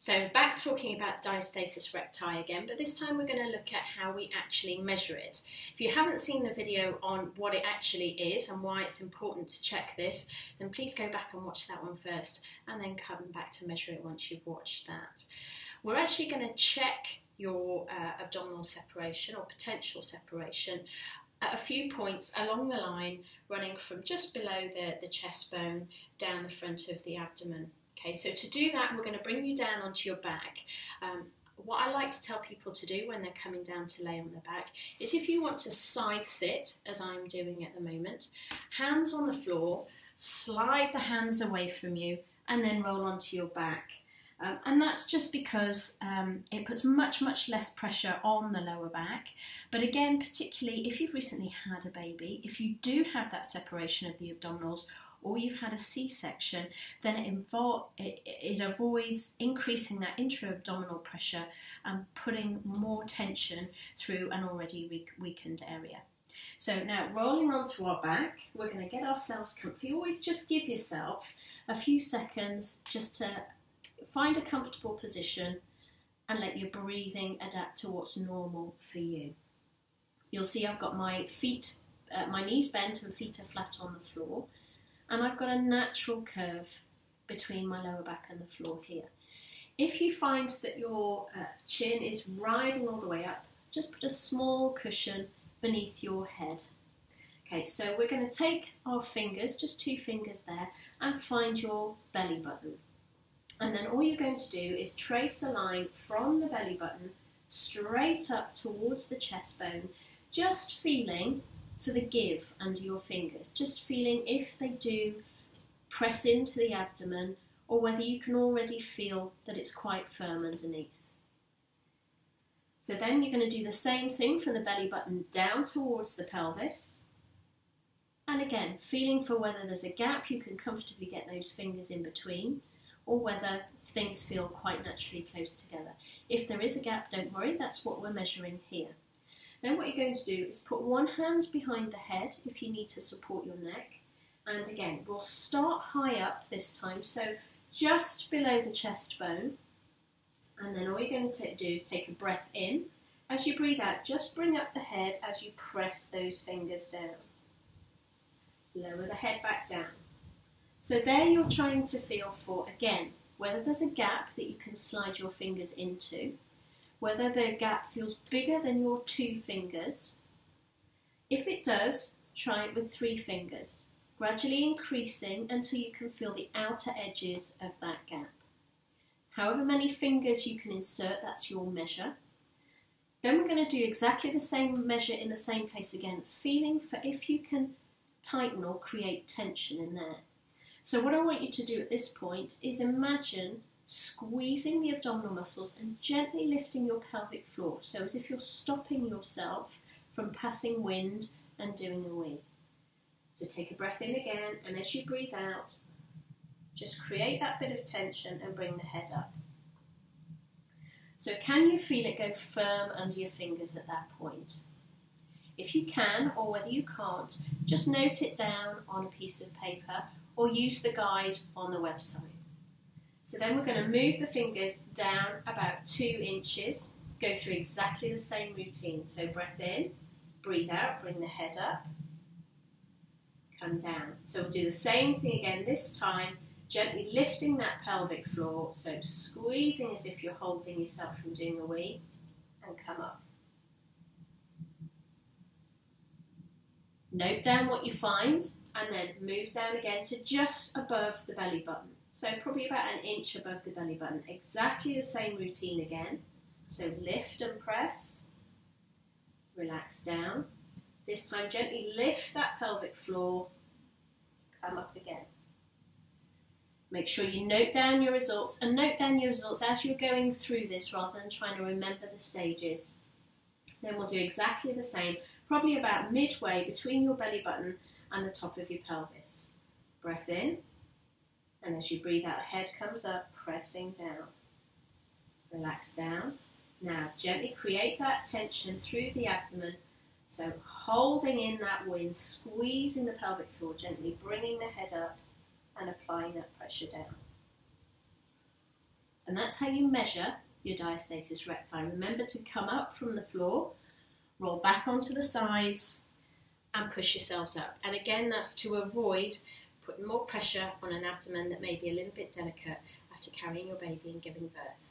So back talking about diastasis recti again, but this time we're going to look at how we actually measure it. If you haven't seen the video on what it actually is and why it's important to check this, then please go back and watch that one first and then come back to measure it once you've watched that. We're actually going to check your abdominal separation or potential separation at a few points along the line running from just below the chest bone down the front of the abdomen. Okay, so to do that, we're going to bring you down onto your back. What I like to tell people to do when they're coming down to lay on their back is if you want to side sit, as I'm doing at the moment, hands on the floor, slide the hands away from you and then roll onto your back. And that's just because it puts much less pressure on the lower back. But again, particularly if you've recently had a baby, if you do have that separation of the abdominals, or you've had a C-section, then it avoids increasing that intra-abdominal pressure and putting more tension through an already weakened area. So now rolling onto our back, we're going to get ourselves comfy. Always just give yourself a few seconds just to find a comfortable position and let your breathing adapt to what's normal for you. You'll see I've got my feet, my knees bent and feet are flat on the floor. And I've got a natural curve between my lower back and the floor here. If you find that your chin is riding all the way up, just put a small cushion beneath your head. Okay, so we're going to take our fingers, just 2 fingers there, and find your belly button. And then all you're going to do is trace a line from the belly button straight up towards the chest bone, just feeling for the give under your fingers, just feeling if they do press into the abdomen or whether you can already feel that it's quite firm underneath. So then you're going to do the same thing from the belly button down towards the pelvis, and again feeling for whether there's a gap you can comfortably get those fingers in between or whether things feel quite naturally close together. If there is a gap, don't worry, that's what we're measuring here. Then what you're going to do is put one hand behind the head if you need to support your neck. And again, we'll start high up this time, so just below the chest bone. And then all you're going to do is take a breath in. As you breathe out, just bring up the head as you press those fingers down. Lower the head back down. So there you're trying to feel for, again, whether there's a gap that you can slide your fingers into, whether the gap feels bigger than your 2 fingers. If it does, try it with 3 fingers, gradually increasing until you can feel the outer edges of that gap. However many fingers you can insert, that's your measure. Then we're going to do exactly the same measure in the same place again, feeling for if you can tighten or create tension in there. So what I want you to do at this point is imagine squeezing the abdominal muscles and gently lifting your pelvic floor, so as if you're stopping yourself from passing wind and doing a wee. So take a breath in again, and as you breathe out, just create that bit of tension and bring the head up. So can you feel it go firm under your fingers at that point? If you can, or whether you can't, just note it down on a piece of paper or use the guide on the website. So then we're going to move the fingers down about 2 inches, go through exactly the same routine. So breath in, breathe out, bring the head up, come down. So we'll do the same thing again, this time gently lifting that pelvic floor, so squeezing as if you're holding yourself from doing a wee, and come up. Note down what you find and then move down again to just above the belly button. So probably about 1 inch above the belly button. Exactly the same routine again. So lift and press, relax down. This time gently lift that pelvic floor, come up again. Make sure you note down your results, and note down your results as you're going through this rather than trying to remember the stages. Then we'll do exactly the same, probably about midway between your belly button and the top of your pelvis. Breath in. And as you breathe out, head comes up, pressing down. Relax down. Now gently create that tension through the abdomen. So holding in that wind, squeezing the pelvic floor, gently bringing the head up and applying that pressure down. And that's how you measure your diastasis recti. Remember to come up from the floor, roll back onto the sides and push yourselves up. And again, that's to avoid putting more pressure on an abdomen that may be a little bit delicate after carrying your baby and giving birth.